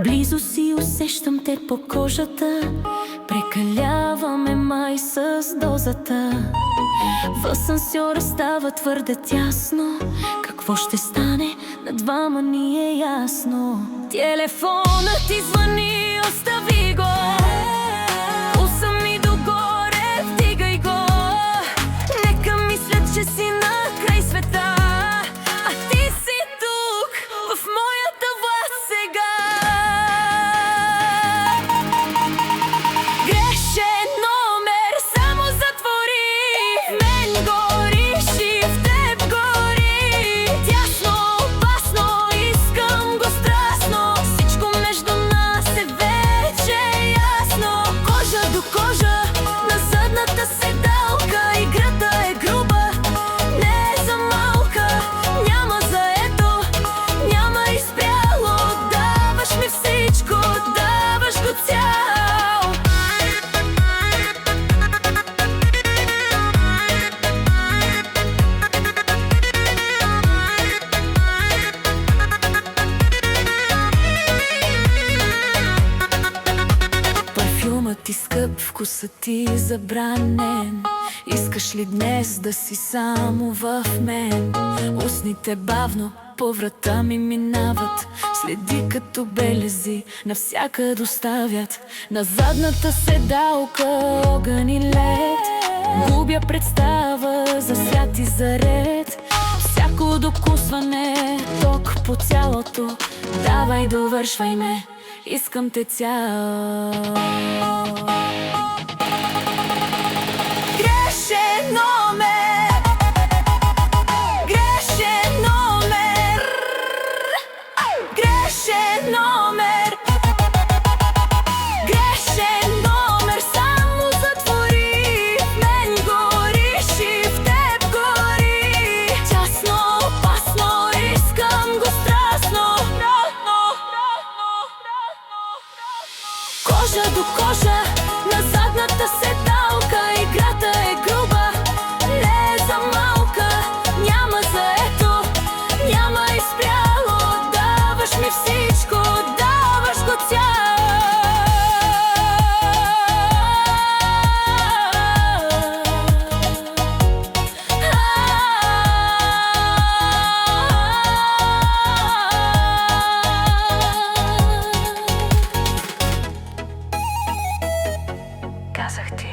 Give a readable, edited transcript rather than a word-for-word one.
Близо си усещам те по кожата, прекаляваме май с дозата. В асансьора става твърде тясно, какво ще стане на двама ни е ясно. Телефонът ти звъни, остави го, пулса ми догоре, вдигай го. Нека мислят, че си на край света, а ти си тук, в моята власт сега. Грешен номер, само затвори. В мен гориш и в теб гори. Тясно, опасно, искам го страстно. Всичко между нас е вече ясно. Кожа до кожа, на задната седалка. Играта е груба, не е за малка. Няма заето, няма изпряло. Даваш ми всичко, даваш го цял. Парфюмът ти скъп, вкусът ти забранен. Искаш ли днес да си само в мен? Устните бавно по врата ми минават, следи като белези навсякъде оставят. На задната седалка огън и лед, губя представа за свят и за ред. Всяко докусване, ток по цялото. Давай, довършвай ме, искам те цял. Грешен номер, грешен номер, грешен номер, грешен номер, само затвори. В мен гориш и в теб гори. Тясно, опасно, искам го страстно. Кожа до кожа, на задната седалка. Играта е груба, не е за малка. Няма заето, няма изпряло. Даваш ми всичко, даваш го цял. Казах ти